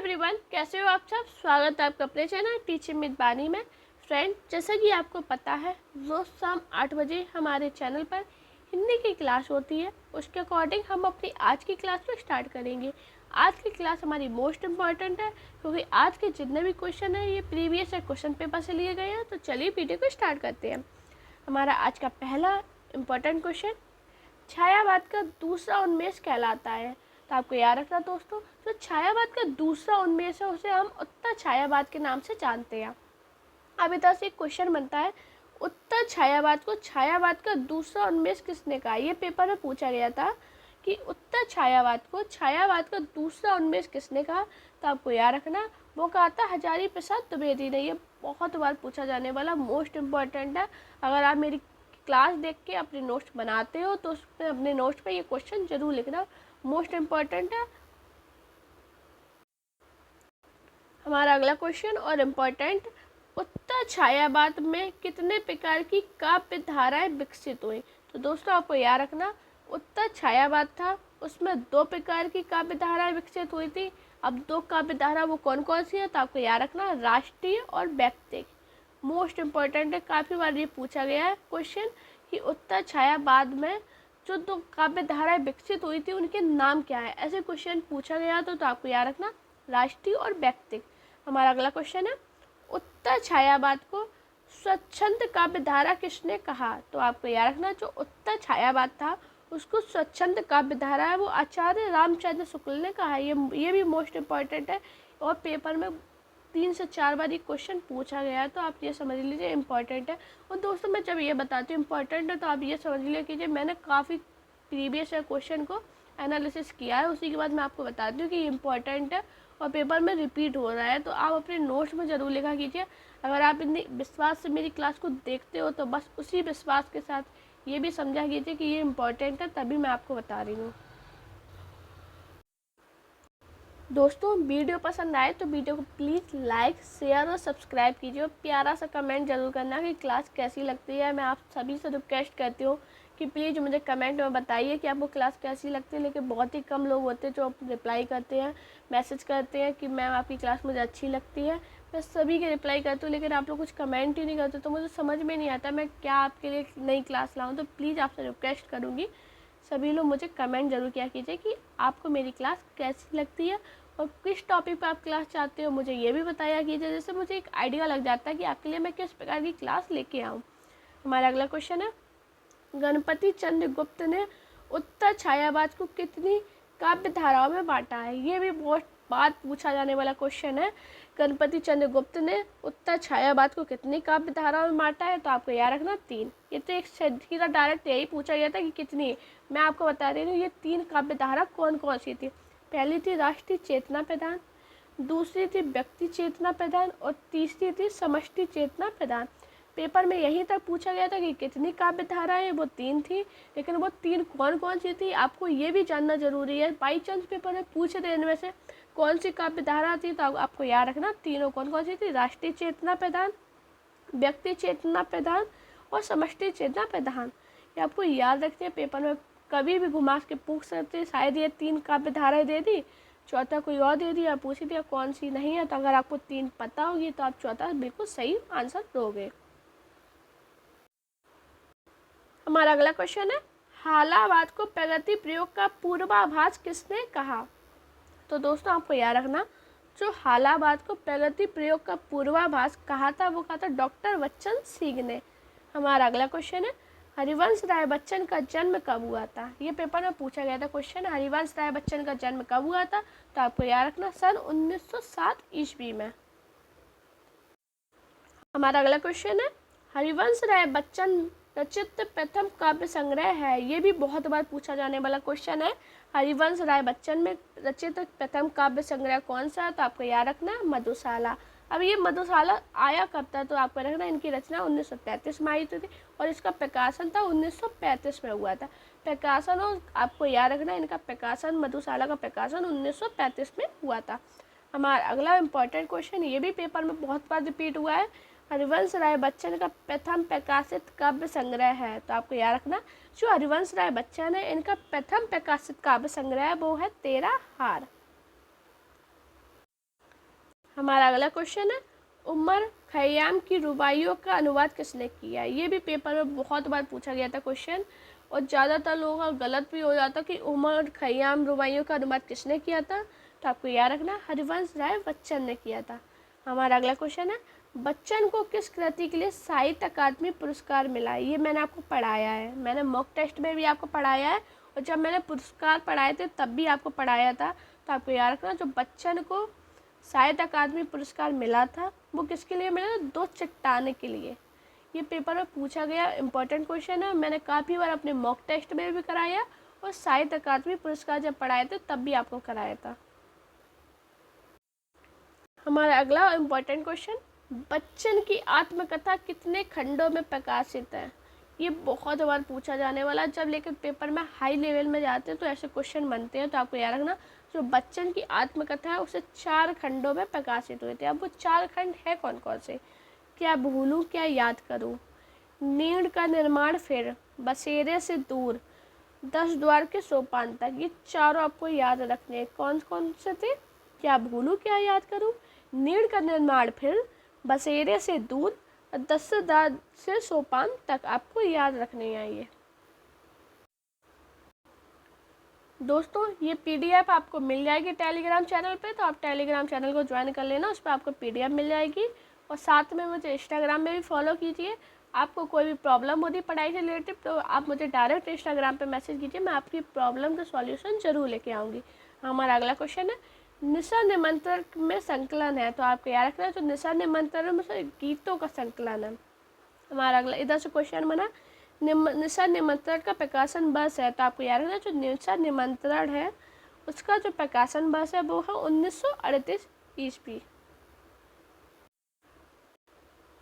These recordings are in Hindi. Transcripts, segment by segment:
एवरीवन, कैसे हो आप सब। स्वागत है आपका अपने चैनल टीचिंग विद बानी में। फ्रेंड, जैसा कि आपको पता है, रोज़ शाम 8 बजे हमारे चैनल पर हिंदी की क्लास होती है। उसके अकॉर्डिंग हम अपनी आज की क्लास को स्टार्ट करेंगे। आज की क्लास हमारी मोस्ट इम्पॉर्टेंट है, क्योंकि आज के जितने भी क्वेश्चन हैं ये प्रीवियस क्वेश्चन पेपर से लिए गए हैं। तो चलिए वीडियो को स्टार्ट करते हैं। हमारा आज का पहला इम्पॉर्टेंट क्वेश्चन, छायावाद का दूसरा उन्मेष कहलाता है। तो आपको याद रखना दोस्तों, जो छायावाद का दूसरा उन्मेष है उसे हम उत्तर छायावाद के नाम से जानते हैं। अब इधर से एक क्वेश्चन बनता है, उत्तर छायावाद को छायावाद का दूसरा उन्मेष किसने कहा। ये पेपर में पूछा गया था कि उत्तर छायावाद को छायावाद का दूसरा उन्मेष किसने कहा। तो आपको याद रखना, वो कहा था हजारी प्रसाद द्विवेदी ने। ये बहुत बार पूछा जाने वाला मोस्ट इम्पॉर्टेंट है। अगर आप मेरी क्लास देख के अपने नोट्स बनाते हो तो उसमें अपने नोट्स पे ये क्वेश्चन जरूर लिखना, मोस्ट इम्पॉर्टेंट है। हमारा अगला क्वेश्चन और इम्पॉर्टेंट, उत्तर छायावाद में कितने प्रकार की काव्य धाराएं विकसित हुई। तो दोस्तों आपको याद रखना, उत्तर छायावाद था, उसमें 2 प्रकार की काव्य धाराएं विकसित हुई थी। अब 2 काव्य धारा वो कौन कौन सी है, तो आपको याद रखना, राष्ट्रीय और व्यक्तिक। मोस्ट इम्पॉर्टेंट है, काफ़ी बार ये पूछा गया है क्वेश्चन कि उत्तर छायावाद में जो 2 काव्य धाराएं विकसित हुई थी उनके नाम क्या है। ऐसे क्वेश्चन पूछा गया तो आपको याद रखना, राष्ट्रीय और व्यक्तिक। हमारा अगला क्वेश्चन है, उत्तर छायावाद को स्वच्छंद काव्य धारा किसने कहा। तो आपको याद रखना, जो उत्तर छायावाद था उसको स्वच्छंद काव्य धारा है वो आचार्य रामचंद्र शुक्ल ने कहा। ये भी मोस्ट इम्पॉर्टेंट है और पेपर में 3 से 4 बार ये क्वेश्चन पूछा गया है, तो आप ये समझ लीजिए इम्पॉर्टेंट है। और दोस्तों मैं जब ये बताती हूँ इम्पॉर्टेंट है तो आप ये समझ लीजिए कीजिए, मैंने काफ़ी प्रीवियस क्वेश्चन को एनालिसिस किया है, उसी के बाद मैं आपको बताती हूँ कि ये इम्पॉर्टेंट है और पेपर में रिपीट हो रहा है। तो आप अपने नोट्स में ज़रूर लिखा कीजिए। अगर आप इतनी विश्वास से मेरी क्लास को देखते हो तो बस उसी विश्वास के साथ ये भी समझा कीजिए कि ये इम्पॉर्टेंट है, तभी मैं आपको बता रही हूँ। दोस्तों वीडियो पसंद आए तो वीडियो को प्लीज़ लाइक, शेयर और सब्सक्राइब कीजिए और प्यारा सा कमेंट जरूर करना कि क्लास कैसी लगती है। मैं आप सभी से रिक्वेस्ट करती हूँ कि प्लीज़ मुझे कमेंट में बताइए कि आपको क्लास कैसी लगती है। लेकिन बहुत ही कम लोग होते हैं जो रिप्लाई करते हैं, मैसेज करते हैं कि मैम आपकी क्लास मुझे अच्छी लगती है। मैं सभी के रिप्लाई करती हूँ, लेकिन आप लोग कुछ कमेंट ही नहीं करते, तो मुझे समझ में नहीं आता मैं क्या आपके लिए नई क्लास लाऊँ। तो प्लीज़ आपसे रिक्वेस्ट करूँगी, सभी लोग मुझे कमेंट जरूर किया कीजिए कि आपको मेरी क्लास कैसी लगती है और किस टॉपिक पर आप क्लास चाहते हो, मुझे ये भी बताया कीजिए, जिससे मुझे एक आइडिया लग जाता है कि आपके लिए मैं किस प्रकार की क्लास लेके आऊँ। हमारा अगला क्वेश्चन है, गणपति चंद्र गुप्त ने उत्तर छायावाद को कितनी काव्य धाराओं में बांटा है। ये भी बहुत बार पूछा जाने वाला क्वेश्चन है। गणपति चंद्र गुप्त ने उत्तर छायावाद को कितनी काव्य धाराओं में बांटा है। तो आपको याद रखना 3। ये तो एक सीधा डायरेक्ट यही पूछा गया था कि कितनी। मैं आपको बता रही हूँ ये 3 काव्य धारा कौन कौन सी थी। पहली थी राष्ट्रीय चेतना प्रदान, दूसरी थी व्यक्ति चेतना प्रदान और तीसरी थी समष्टि चेतना प्रदान। पेपर में यहीं तक पूछा गया था कि कितनी काव्य धाराएं, वो 3 थी, लेकिन वो 3 कौन कौन सी थी आपको ये भी जानना जरूरी है। बाई चांस पेपर में पूछ रहे इनमें से कौन सी काव्य धारा थी, तो आपको याद रखना तीनों कौन कौन सी थी, राष्ट्रीय चेतना प्रदान, व्यक्ति चेतना प्रदान और समष्टि चेतना प्रदान। ये आपको याद रखते हैं, पेपर में कभी भी घुमा के पूछ सकते, शायद ये 3 काव्य धाराएं दे दी, चौथा कोई और दे दिया, पूछ दिया कौन सी नहीं है। तो अगर आपको 3 पता होगी तो आप चौथा बिल्कुल सही आंसर दोगे। हमारा अगला क्वेश्चन है, हालावाद को प्रगति प्रयोग का पूर्वाभास किसने कहा। तो दोस्तों आपको याद रखना, जो हालावाद को प्रगति प्रयोग का पूर्वाभास कहा था वो कहा था डॉक्टर बच्चन सिंह ने। हमारा अगला क्वेश्चन है, हरिवंश राय बच्चन का जन्म कब हुआ था। ये पेपर में पूछा गया था क्वेश्चन, हरिवंश राय बच्चन का जन्म कब हुआ था। तो आपको याद रखना सन 1907 ईस्वी में। हमारा अगला क्वेश्चन है, हरिवंश राय बच्चन रचित प्रथम काव्य संग्रह है। ये भी बहुत बार पूछा जाने वाला क्वेश्चन है, हरिवंश राय बच्चन में रचित प्रथम काव्य संग्रह कौन सा है। तो आपको याद रखना मधुशाला। अब ये मधुशाला आया कब था, तो आपको रखना इनकी रचना 1933 में आई थी और इसका प्रकाशन था 1935 में हुआ था। प्रकाशन, और आपको याद रखना इनका प्रकाशन, मधुशाला का प्रकाशन 1935 में हुआ था। हमारा अगला इम्पॉर्टेंट क्वेश्चन, ये भी पेपर में बहुत बार रिपीट हुआ है, हरिवंश राय बच्चन का प्रथम प्रकाशित काव्य संग्रह है। तो आपको याद रखना, जो हरिवंश राय बच्चन है इनका प्रथम प्रकाशित काव्य संग्रह वो है तेरा हार। हमारा अगला क्वेश्चन है, उमर खयाम की रुबाइयों का अनुवाद किसने किया? ये भी पेपर में बहुत बार पूछा गया था क्वेश्चन, और ज़्यादातर लोगों का गलत भी हो जाता कि उमर खयाम रुबाइयों का अनुवाद किसने किया था। तो आपको याद रखना, हरिवंश राय बच्चन ने किया था। हमारा अगला क्वेश्चन है, बच्चन को किस कृति के लिए साहित्य अकादमी पुरस्कार मिला? ये मैंने आपको पढ़ाया है, मैंने मॉक टेस्ट में भी आपको पढ़ाया है, और जब मैंने पुरस्कार पढ़ाए थे तब भी आपको पढ़ाया था। तो आपको याद रखना, जो बच्चन को साहित्य अकादमी पुरस्कार मिला था वो किसके लिए मिला था? दो चट्टाने के लिए। ये पेपर में पूछा गया इंपॉर्टेंट क्वेश्चन है, मैंने काफ़ी बार अपने मॉक टेस्ट में भी कराया, और साहित्य अकादमी पुरस्कार जब पढ़ाए थे तब भी आपको कराया था। हमारा अगला इम्पोर्टेंट क्वेश्चन, बच्चन की आत्मकथा कितने खंडों में प्रकाशित है? ये बहुत बार पूछा जाने वाला, जब लेकिन पेपर में हाई लेवल में जाते हैं तो ऐसे क्वेश्चन बनते हैं। तो आपको याद रखना, जो बच्चन की आत्मकथा है उसे 4 खंडों में प्रकाशित हुए थे। अब वो 4 खंड है कौन कौन से? क्या भूलूं, क्या याद करूं, नीड़ का निर्माण फिर, बसेरे से दूर, 10 द्वार के सोपान तक। ये चारों आपको याद रखने हैं। कौन कौन से थे? क्या भूलूं, क्या याद करूं, नीड़ का निर्माण फिर, बसेरे से दूर, 10 द्वार से सोपान तक आपको याद रखने हैं ये। दोस्तों ये पीडीएफ आपको मिल जाएगी टेलीग्राम चैनल पे, तो आप टेलीग्राम चैनल को ज्वाइन कर लेना, उस पर आपको पीडीएफ मिल जाएगी। और साथ में मुझे इंस्टाग्राम में भी फॉलो कीजिए। आपको कोई भी प्रॉब्लम होती पढ़ाई से रिलेटेड तो आप मुझे डायरेक्ट इंस्टाग्राम पे मैसेज कीजिए, मैं आपकी प्रॉब्लम का सॉल्यूशन ज़रूर लेके आऊँगी। हमारा अगला क्वेश्चन है, निशा निमंत्रण में संकलन है, तो आपको याद रखना है तो निशा निमंत्रण में से गीतों का संकलन है। हमारा अगला इधर से क्वेश्चन बना, निशा निमंत्रण का प्रकाशन वर्ष है, तो आपको याद रखना जो निशा निमंत्रण है उसका जो प्रकाशन वर्ष है वो है 1938 ईस्वी।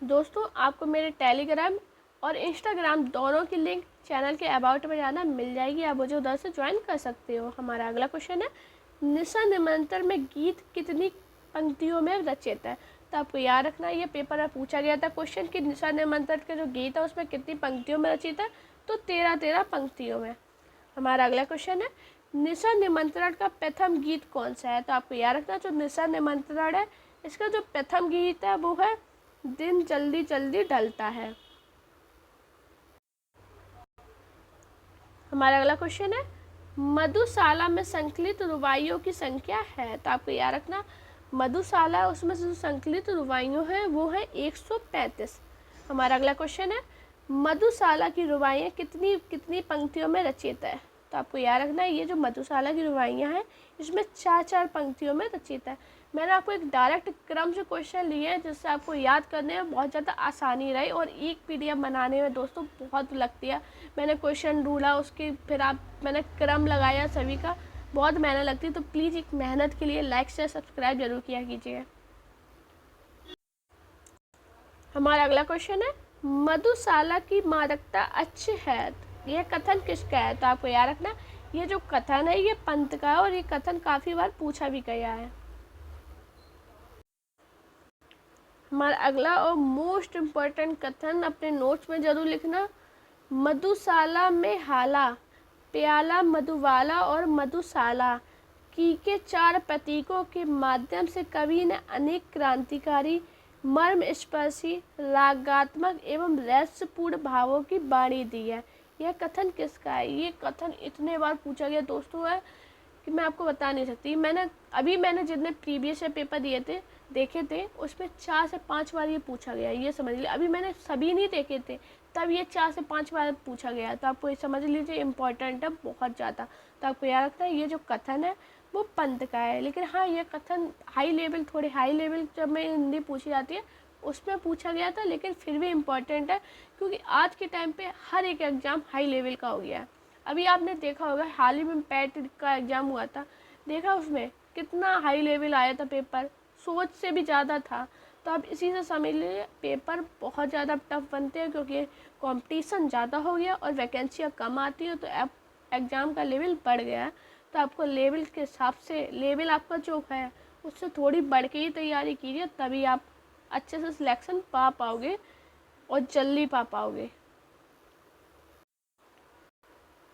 दोस्तों आपको मेरे टेलीग्राम और इंस्टाग्राम दोनों की लिंक चैनल के अबाउट में जाना मिल जाएगी, आप मुझे उधर से ज्वाइन कर सकते हो। हमारा अगला क्वेश्चन है, निशा निमंत्रण में गीत कितनी पंक्तियों में रचित है? तो आपको याद रखना, ये पेपर में पूछा गया था क्वेश्चन कि निशा निमंत्रण का जो गीत है उसमें कितनी पंक्तियों में रचित है? तो 13 पंक्तियों में। हमारा अगला क्वेश्चन है, निशा निमंत्रण का प्रथम गीत कौन सा है? तो आपको याद रखना, जो निशा निमंत्रण है इसका जो प्रथम गीत है वो है दिन जल्दी जल्दी ढलता है। हमारा अगला क्वेश्चन है, मधुशाला में संकलित रुबाइयों की संख्या है? तो आपको याद रखना, मधुशाला उसमें से जो संकलित रुबाइयों हैं वो है 135। हमारा अगला क्वेश्चन है, मधुशाला की रुबाइयाँ कितनी कितनी पंक्तियों में रचित है? तो आपको याद रखना है ये जो मधुशाला की रुबाइयाँ हैं इसमें 4 पंक्तियों में रचित है। मैंने आपको एक डायरेक्ट क्रम से क्वेश्चन लिए हैं जिससे आपको याद करने में बहुत ज़्यादा आसानी रही, और एक पीडीएफ बनाने में दोस्तों बहुत लगती है। मैंने क्वेश्चन ढूंढा, उसके फिर मैंने क्रम लगाया सभी का, बहुत मेहनत लगती है। तो प्लीज़ एक मेहनत के लिए लाइक से सब्सक्राइब जरूर किया कीजिए। हमारा अगला क्वेश्चन है, मधुशाला की मादकता अच्छ है, यह कथन किसका है? तो आपको याद रखना, ये जो कथन है ये पंत का है, और ये कथन काफ़ी बार पूछा भी गया है। हमारा अगला और मोस्ट इम्पोर्टेंट कथन अपने नोट्स में जरूर लिखना, मधुशाला में हाला, प्याला मधुवाला और मधुशाला की के 4 प्रतीकों के माध्यम से कवि ने अनेक क्रांतिकारी, मर्म स्पर्शी, रागात्मक एवं रहस्यपूर्ण भावों की बाणी दी है। यह कथन किसका है? ये कथन इतने बार पूछा गया दोस्तों है कि मैं आपको बता नहीं सकती। मैंने जितने प्रीवियस पेपर दिए थे देखे थे उसमें 4 से 5 बार ये पूछा गया, ये समझ लीजिए। अभी मैंने सभी नहीं देखे थे तब ये 4 से 5 बार पूछा गया, तो आपको ये समझ लीजिए इम्पोर्टेंट है बहुत ज़्यादा। तो आपको याद रखना है ये जो कथन है वो पंत का है, लेकिन हाँ ये कथन थोड़े हाई लेवल जब में हिंदी पूछी जाती है उसमें पूछा गया था, लेकिन फिर भी इम्पोर्टेंट है क्योंकि आज के टाइम पे हर एक एग्ज़ाम हाई लेवल का हो गया है। अभी आपने देखा होगा हाल ही में पैट का एग्ज़ाम हुआ था, देखा उसमें कितना हाई लेवल आया था, पेपर सोच से भी ज़्यादा था। तो आप इसी से समझ लीजिए पेपर बहुत ज़्यादा टफ बनते हैं क्योंकि कंपटीशन ज़्यादा हो गया और वैकेंसियाँ कम आती हैं, तो अब एग्ज़ाम का लेवल बढ़ गया है। तो आपको लेवल के हिसाब से लेवल आपका जो है उससे थोड़ी बढ़ के ही तैयारी कीजिए, तभी आप अच्छे से सिलेक्शन पा पाओगे और जल्दी पा पाओगे।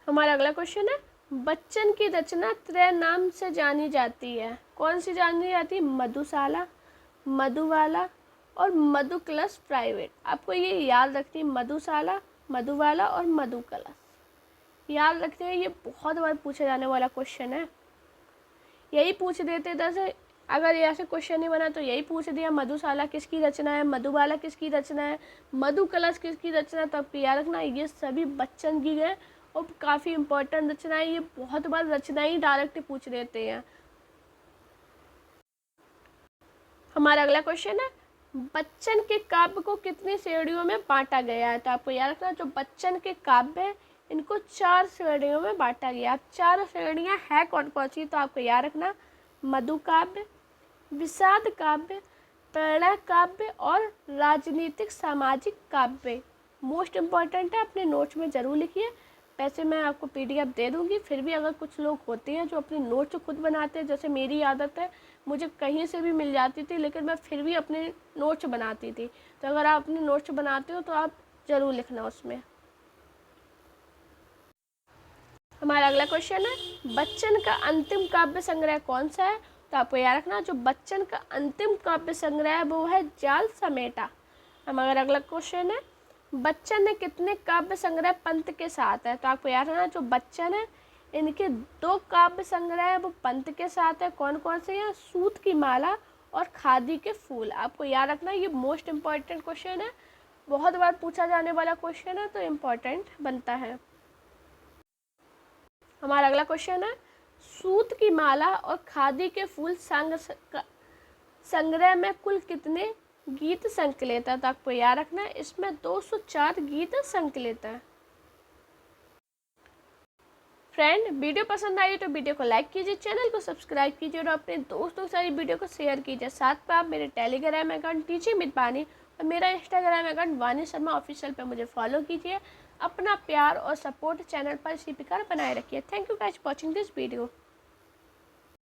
हमारा अगला क्वेश्चन है, बच्चन की रचना त्रय नाम से जानी जाती है, कौन सी जानी जाती है? मधुशाला, मधुबाला और मधु कलश प्राइवेट। आपको ये याद रखनी, मधुशाला, मधुबाला और मधु कलश याद रखते हैं। ये बहुत बार पूछा जाने वाला क्वेश्चन है। यही पूछ देते जैसे, अगर ऐसे क्वेश्चन नहीं बना तो यही पूछ दिया मधुशाला किसकी रचना है, मधुबाला किसकी रचना है, मधु कलश किसकी रचना है। तो आपको याद रखना ये सभी बच्चन की है और काफ़ी इंपॉर्टेंट रचनाएं। ये बहुत बार रचना ही डायरेक्ट पूछ देते हैं। हमारा अगला क्वेश्चन है, बच्चन के काव्य को कितनी श्रेणियों में बांटा गया है। तो आपको याद रखना जो बच्चन के काव्य है इनको 4 श्रेणियों में बांटा गया। 4 श्रेणियां हैं कौन कौन सी, तो आपको याद रखना मधु काव्य, विषाद काव्य, प्रणय काव्य और राजनीतिक सामाजिक काव्य। मोस्ट इम्पॉर्टेंट है, अपने नोट्स में ज़रूर लिखिए। वैसे मैं आपको पीडीएफ दे दूंगी, फिर भी अगर कुछ लोग होते हैं जो अपने नोट्स खुद बनाते हैं, जैसे मेरी आदत है, मुझे कहीं से भी मिल जाती थी लेकिन मैं फिर भी अपने नोट्स बनाती थी। तो अगर आप अपने नोट्स बनाते हो तो आप ज़रूर लिखना उसमें। हमारा अगला क्वेश्चन है, बच्चन का अंतिम काव्य संग्रह कौन सा है। तो आपको याद रखना जो बच्चन का अंतिम काव्य संग्रह है वो है जाल समेटा। हमारा अगला क्वेश्चन है, बच्चन ने कितने काव्य संग्रह पंत के साथ है। तो आपको याद रखना जो बच्चन है इनके 2 काव्य संग्रह है वो पंत के साथ है। कौन कौन से हैं, सूत की माला और खादी के फूल। आपको याद रखना ये मोस्ट इम्पॉर्टेंट क्वेश्चन है, बहुत बार पूछा जाने वाला क्वेश्चन है तो इम्पॉर्टेंट बनता है। हमारा अगला क्वेश्चन है, सूत की माला और खादी के फूल संग्रह में कुल कितने गीत संकलित है। तो आपको याद रखना है इसमें 204 गीत संकलित है। फ्रेंड वीडियो पसंद आई तो वीडियो को लाइक कीजिए, चैनल को सब्सक्राइब कीजिए और अपने दोस्तों के साथ वीडियो को शेयर कीजिए। साथ में आप मेरे टेलीग्राम अकाउंट टीचर मित बानी और मेरा इंस्टाग्राम अकाउंट वानी शर्मा ऑफिशियल पे मुझे फॉलो कीजिए। अपना प्यार और सपोर्ट चैनल पर इसी प्रकार बनाए रखिए। Thank you guys watching this video.